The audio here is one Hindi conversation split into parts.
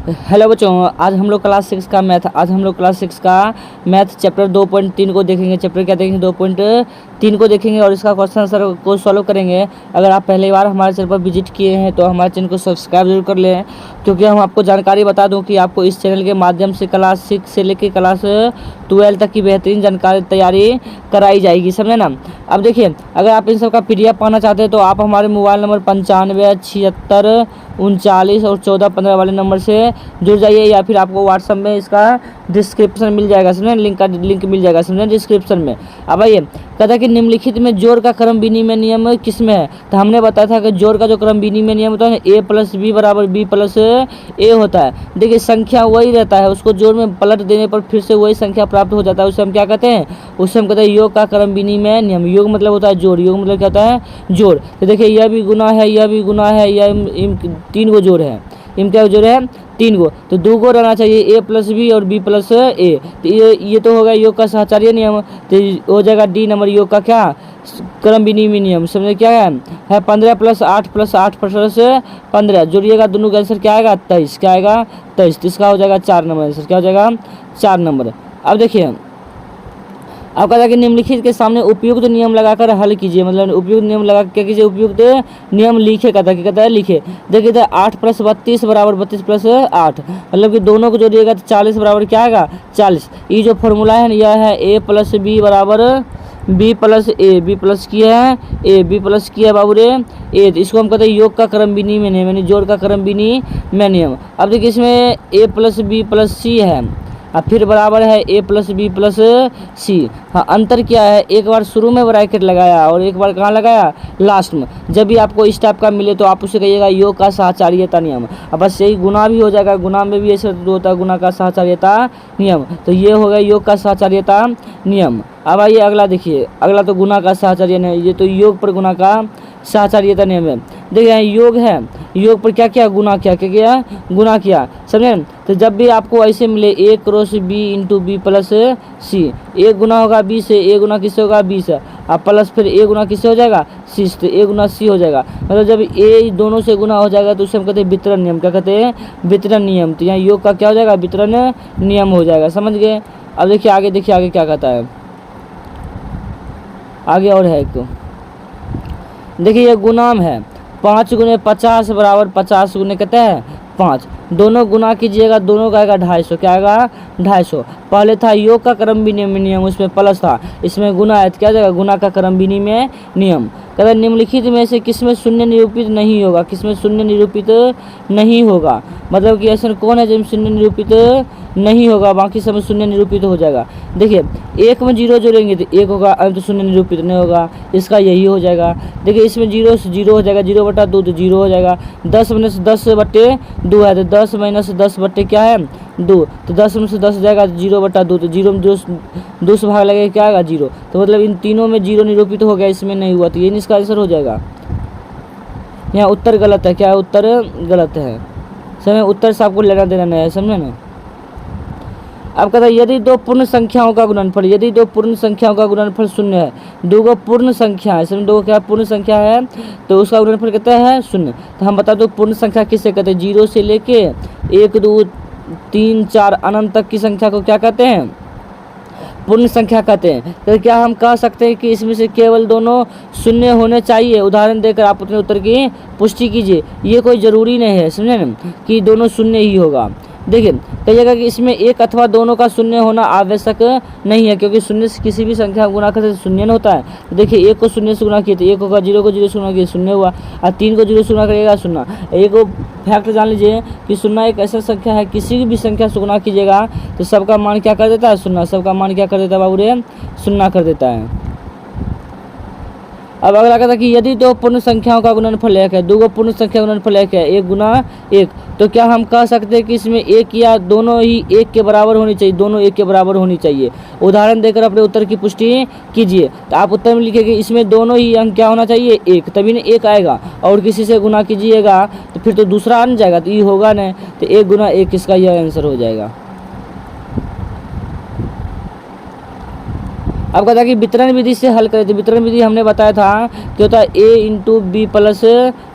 हेलो बच्चों, आज हम लोग क्लास सिक्स का मैथ चैप्टर 2.3 को देखेंगे। चैप्टर क्या देखेंगे? 2.3 को देखेंगे और इसका क्वेश्चन आंसर को सॉल्व करेंगे। अगर आप पहली बार हमारे चैनल पर विजिट किए हैं तो हमारे चैनल को सब्सक्राइब जरूर कर लें, क्योंकि हम आपको जानकारी बता दूं कि आपको इस चैनल के माध्यम से क्लास 6 से लेकर क्लास 12 तक की बेहतरीन जानकारी तैयारी कराई जाएगी, समझे ना। अब देखिए, अगर आप इन सब का PDF पाना चाहते हैं तो आप हमारे मोबाइल नंबर 95 76 39 और 14 15 वाले नंबर से जुड़ जाइए, या फिर आपको व्हाट्सएप में इसका डिस्क्रिप्शन मिल जाएगा, समझे। लिंक मिल जाएगा, समझे, डिस्क्रिप्शन में। अब आइए, कहता है कि निम्नलिखित में जोड़ का क्रम विनिमय नियम किस में है? तो हमने बताया था कि जोड़ का जो क्रम विनिमय नियम होता है A+B = B+A होता है। देखिए, संख्या वही रहता है, उसको जोड़ में पलट देने पर फिर से वही संख्या प्राप्त हो जाता है। उसे हम क्या कहते हैं? उसे हम कहते हैं योग का क्रम विनिमय नियम। योग मतलब होता है जोड़, योग मतलब क्या होता है? जोड़। तो देखिए, यह भी गुना है, यह भी गुना है, यह 3 को जोड़ है। इनका जोड़ है 3 को, तो 2 को रहना चाहिए A+B और B+A। तो ये तो होगा योग का सहचार्य नियम, तो हो जाएगा D नंबर योग का क्या? क्रम विनिमय नियम। समझे क्या है 15 + 8 + 8 + 15 जोड़िएगा, दोनों का आंसर क्या आएगा? 23। क्या आएगा? 23। तो इसका हो जाएगा 4 नंबर आंसर। क्या हो जाएगा? 4 नंबर। अब देखिए, अब कहता है कि निम्नलिखित के सामने उपयुक्त नियम लगाकर हल कीजिए। मतलब उपयुक्त नियम लगा क्या कीजिए? उपयुक्त नियम लिखे। कहता है लिखे। देखिए, 8 + 32 = 32 + 8, मतलब कि दोनों को जोड़िएगा तो 40 बराबर क्या आएगा? 40। ये जो फॉर्मूला है यह है A+B = B+A। B+ की है A, B+ की है बाबू रे A। तो इसको हम कहते हैं योग का क्रम विनिमय नियम, यानी जोड़ का क्रम विनिमय नियम। अब देखिए, इसमें A+B+C है, और फिर बराबर है A+B+C। हाँ, अंतर क्या है? एक बार शुरू में ब्रैकेट लगाया और एक बार कहाँ लगाया? लास्ट में। जब भी आपको इस टाइप का मिले तो आप उसे कहिएगा योग का सहचार्यता नियम। अब बस यही गुना भी हो जाएगा, गुना में भी ऐसे होता है, गुना का सहचार्यता नियम। तो ये हो गया योग का सहचार्यता नियम। अब आइए अगला देखिए, अगला तो गुना का सहचार्य नियम, ये तो योग पर गुना का सहचार्यता नियम है। देखिए, यहाँ योग है, योग पर क्या किया? गुना किया। क्या किया? गुना किया, समझे। तो जब भी आपको ऐसे मिले A × B × B+C, A गुना होगा B से, A गुना किससे होगा? B से, और प्लस फिर A गुना किससे हो जाएगा? C से, तो A गुना C हो जाएगा। मतलब जब A दोनों से गुना हो जाएगा तो उसे हम कहते हैं वितरण नियम। क्या कहते हैं? वितरण नियम। तो यहाँ योग का क्या हो जाएगा? वितरण नियम हो जाएगा, समझ गए। अब देखिए आगे, देखिए आगे क्या कहता है। आगे और है एक तो देखिए, ये गुणाम है 5 × 50 = 50 × कहते हैं 5। दोनों गुना कीजिएगा, दोनों का आएगा 250। क्या आएगा? 250। पहले था योग का क्रम विनिमय नियम, उसमें प्लस था, इसमें गुना है, तो क्या जाएगा? गुना का क्रम विनिमय नियम। कहते हैं निम्नलिखित में से किसमें शून्य निरूपित नहीं होगा? किसमें शून्य निरूपित नहीं होगा? मतलब कि ऐसा कौन है जिसमें शून्य निरूपित नहीं होगा, बाकी सब में शून्य निरूपित हो जाएगा। देखिए, 1 में 0 जोड़ेंगे तो 1 होगा, अब तो शून्य निरूपित नहीं होगा, इसका यही हो जाएगा। देखिए, इसमें 0 से 0 हो जाएगा, 0/2 तो 0 हो जाएगा। 10 में से 10/2 है, तो 10 - 10 बटे क्या है? 2, तो 10 में से 10 जाएगा 0/2, तो 0 में 2 से भाग लगेगा, क्या आएगा? 0। तो मतलब इन तीनों में 0 निरूपित हो गया, इसमें नहीं हुआ, तो ये इसका आंसर हो जाएगा। यहाँ उत्तर गलत है। क्या है? उत्तर गलत है। समझे, उत्तर से आपको लेना देना नहीं है, समझे ना। अब कहता है यदि दो पूर्ण संख्याओं का गुणनफल, यदि दो पूर्ण संख्याओं का गुणनफल 0 है, दो को पूर्ण संख्या है, समझ, दो क्या पूर्ण संख्या है तो उसका गुणनफल कहते हैं 0। तो हम बता दो पूर्ण संख्या किसे कहते हैं? 0 से लेके 1 2 3 4 अनंत तक की संख्या को क्या कहते हैं? पूर्ण संख्या कहते हैं। तो क्या हम कह सकते हैं कि इसमें से केवल दोनों शून्य होने चाहिए? उदाहरण देकर आप अपने उत्तर की पुष्टि कीजिए। ये कोई ज़रूरी नहीं है, समझे ना, कि दोनों शून्य ही होगा। देखिए, कहिएगा कि इसमें एक अथवा दोनों का शून्य होना आवश्यक नहीं है, क्योंकि शून्य से किसी भी संख्या गुना करते शून्य न होता है। तो देखिए, 1 को 0 से गुना किए तो 1 होगा, 0 को 0 से गुना किए 0 हुआ, और 3 को 0 से गुना करिएगा 0। एक फैक्ट जान लीजिए कि 0 एक ऐसा संख्या है, किसी भी संख्या से गुना कीजिएगा तो सबका मान क्या कर देता है? 0। सबका मान क्या कर देता है बाबू रे? 0 कर देता है। अब अगला कहता है कि यदि दो पूर्ण संख्याओं का गुणनफल 1 है, दो पूर्ण संख्या का गुणनफल 1 है, 1 × 1, तो क्या हम कह सकते हैं कि इसमें एक या दोनों ही 1 के बराबर होनी चाहिए? दोनों 1 के बराबर होनी चाहिए। उदाहरण देकर अपने उत्तर की पुष्टि कीजिए। तो आप उत्तर में लिखेंगे इसमें दोनों ही अंक क्या होना चाहिए? 1, तभी ना 1 आएगा। और किसी से गुना कीजिएगा तो फिर तो दूसरा आ जाएगा, तो ये होगा नहीं, तो 1 × 1 इसका यह आंसर हो जाएगा। अब कहता है कि वितरण विधि से हल करें। तो वितरण विधि हमने बताया था कि होता है a इंटू बी प्लस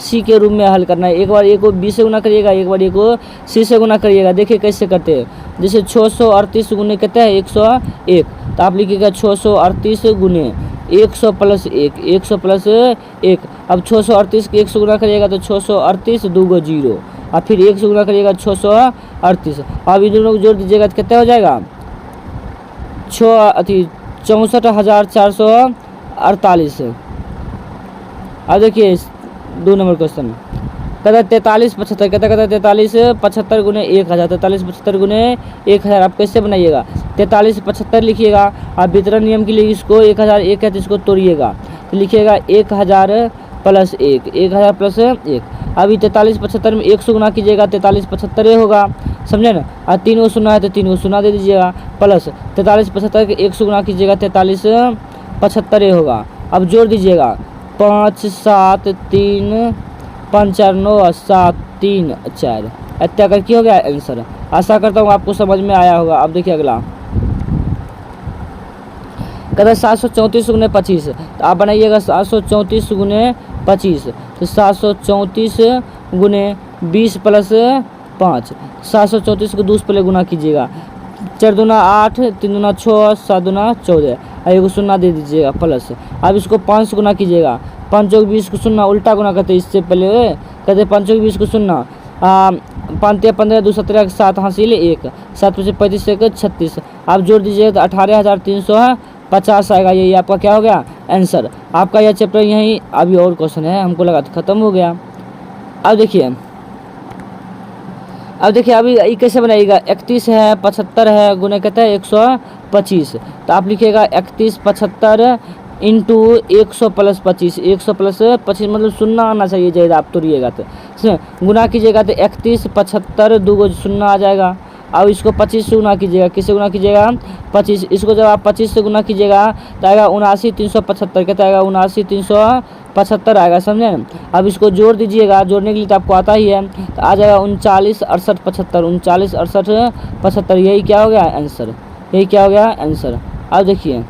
सी के रूप में हल करना है। एक बार a को b से गुना करिएगा, एक बार a को c से गुना करिएगा। देखिए कैसे करते हैं। जैसे 638 गुने कहते हैं 101, तो आप लिखिएगा 638 गुने 100 प्लस 1, 100 प्लस 1। अब 638 के 1 से गुना करिएगा तो 638 2 0, और फिर 1 से गुना करिएगा 638। अब इन दोनों को जोड़ दीजिएगा तो कितना हो जाएगा 64,448। अब देखिए 2 नंबर क्वेश्चन कहता है 4375, कहता है 4375 गुने 1000, 4375 गुने 1000। आप कैसे बनाइएगा 4375 लिखिएगा। आप वितरण नियम के लिए इसको 1001 है तो इसको तोड़िएगा, तो लिखिएगा 1000 प्लस 1, 1000 प्लस 1। अभी 4375 में 1 से गुना कीजिएगा 4375 होगा, समझे ना। और 3 को शून्य है तो 3 को शून्य दे दीजिएगा, प्लस 4375 के 1 से गुना कीजिएगा 4375 होगा। अब जोड़ दीजिएगा 5 7 3 5 4 9 7 3 4। इतना करके हो गया आंसर। आशा करता हूँ आपको समझ में आया होगा। अब देखिए अगला कहता है 734 गुने 25, तो आप बनाइएगा 734 गुने 25, तो 734 गुने 20 प्लस 5। 734 को 2 से पहले गुना कीजिएगा, 4 दूना 8, 3 दूना 6, 7 दूना 14, और एक शून्य दे दीजिएगा प्लस। अब इसको 5 से गुना कीजिएगा, 5 चौक 20 को शून्य उल्टा गुना करते इससे पहले कहते 5 चौक 20 को शून्य, 5 3 15 2 17 7 हासिल 1, 7 5 35 1 36। आप जोड़ दीजिएगा तो 18,350 आएगा। यही आपका क्या हो गया आंसर। आपका यह चैप्टर यहीं, अभी और क्वेश्चन है, हमको लगा था खत्म हो गया। अब देखिए अभी ये कैसे बनाइएगा। 31 है 75 है गुने कहता है 125, तो आप लिखिएगा 31 75 इंटू 100 प्लस 25, 100 प्लस 25 मतलब शून्य आना चाहिए ज़्यादा, आप तोड़िएगा तो गुना कीजिएगा तो 31 75 2 शून्य आ जाएगा। अब इसको 25 से गुना कीजिएगा, किससे गुना कीजिएगा 25। इसको जब आप 25 से गुना कीजिएगा तो आएगा 79,375, कहता आएगा 79,375 आएगा, समझे ना। अब इसको जोड़ दीजिएगा, जोड़ने के लिए तो आपको आता ही है, तो आ जाएगा 39 68 75, 39 68 75। यही क्या हो गया आंसर, यही क्या हो गया आंसर। अब देखिए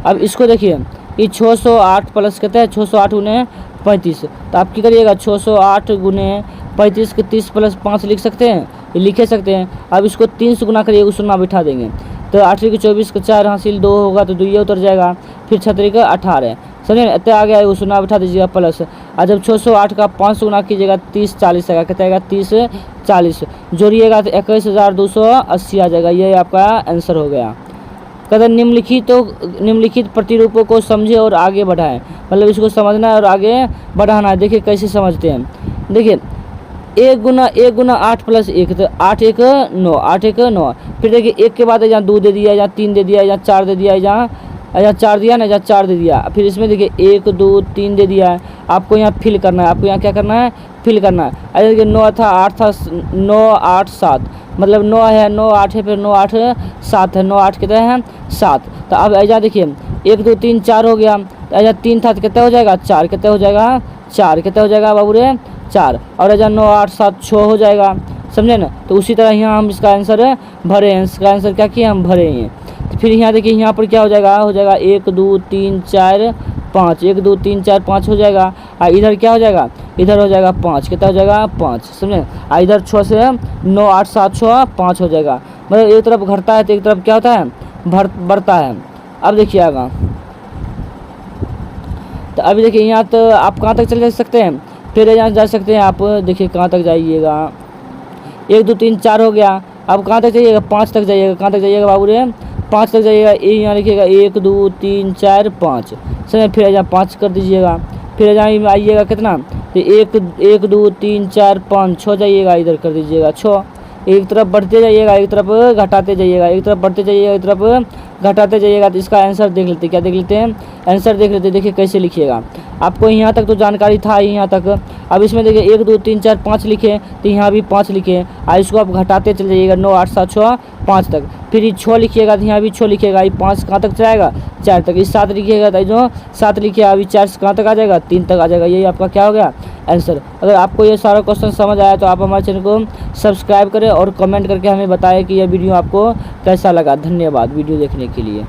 अब इसको देखिए, ये 608 प्लस कहते हैं 608 गुने 35, तो आप क्या करिएगा 608 गुने 35 के 30 प्लस 5 लिख सकते हैं, ये लिखे सकते हैं। अब इसको 3 से गुना करिए, शून्य बिठा देंगे, तो 8 के 24 के 4 हासिल 2 होगा, तो 2 ये उतर जाएगा, फिर 6 का 18, समझे। इतने आ गया, वो शून्य बिठा दीजिएगा प्लस। और जब 608 का 5 से गुना कीजिएगा 30 40 आएगा, कहता है 30 40 जोड़िएगा तो 21,280 आ जाएगा। ये आपका आंसर हो गया। कहते निम्नलिखित प्रतिरूपों को समझे और आगे बढ़ाएं, मतलब इसको समझना है और आगे बढ़ाना है। देखिए कैसे समझते हैं। देखिए 1 गुना 8 प्लस 1, तो 8 1 9, 8 1 9। फिर देखिए 1 के बाद यहाँ 2 दे दिया, यहाँ 3 दे दिया, यहाँ 4 दे दिया, यहाँ 4 दिया ना, यहाँ 4 दे दिया। फिर इसमें देखिए 1 2 3 दे दिया है, आपको यहाँ फिल करना है, आपको यहाँ क्या करना है फिल करना है। अरे देखिए 9 था 8 था 9 8 7, मतलब 9 है 9 8 है, फिर 9 8 7 है, 9 8 कितना है 7। तो अब ऐसा देखिए 1 2 3 4 हो गया, तो ऐसा 3 था तो कितना हो जाएगा 4, कितना हो जाएगा 4, कितना हो जाएगा बाबू रे 4, और ऐसा 9 8 7 6 हो जाएगा, समझे ना। तो उसी तरह यहाँ हम इसका आंसर भरे हैं, इसका आंसर क्या किया हम भरे हैं। तो फिर यहाँ देखिए यहाँ पर क्या हो जाएगा 1 2 3 4 5, 1 2 3 4 5 हो जाएगा। और इधर क्या हो जाएगा, इधर हो जाएगा 5, कितना हो जाएगा 5, समझे। और इधर 6 से 9 8 7 6 5 हो जाएगा, मतलब एक तरफ घटता है तो एक तरफ क्या होता है बढ़ता है। अब देखिए आगा, तो अभी देखिए यहाँ तो आप कहाँ तक चले सकते हैं, फिर यहाँ जा सकते हैं आप। देखिए कहाँ तक जाइएगा, 1 2 3 4 हो गया, अब कहाँ तक जाइएगा 5 तक जाइएगा, कहाँ तक जाइएगा बाबू रे 5 तक जाइएगा। यहाँ लिखिएगा 1 2 3 4 5, समझे। फिर यहाँ 5 कर दीजिएगा, फिर यहाँ आइएगा कितना, तो 1 2 3 4 5 6 जाइएगा, इधर कर दीजिएगा 6। एक तरफ बढ़ते जाइएगा, एक तरफ घटाते जाइएगा, एक तरफ बढ़ते जाइएगा, एक तरफ घटाते जाइएगा। तो इसका आंसर देख लेते हैं, क्या देख लेते हैं आंसर देख लेते हैं। देखिए कैसे लिखिएगा, आपको यहाँ तक तो जानकारी था ही यहाँ तक। अब इसमें देखिए 1 2 3 4 5 लिखे, तो यहाँ भी 5 लिखे। और इसको आप घटाते चले जाइएगा 9 8 7 6 5 तक। फिर ये 6 लिखिएगा तो यहाँ भी 6 लिखिएगा, ये 5 कहाँ तक जाएगा 4 तक। इस 7 लिखिएगा तो जो 7 लिखिए अभी 4 से कहाँ तक आ जाएगा 3 तक आ जाएगा। यही आपका क्या हो गया आंसर। अगर आपको ये सारा क्वेश्चन समझ आया तो आप हमारे चैनल को सब्सक्राइब करें और कमेंट करके हमें बताएं कि यह वीडियो आपको कैसा लगा। धन्यवाद वीडियो देखने के लिए।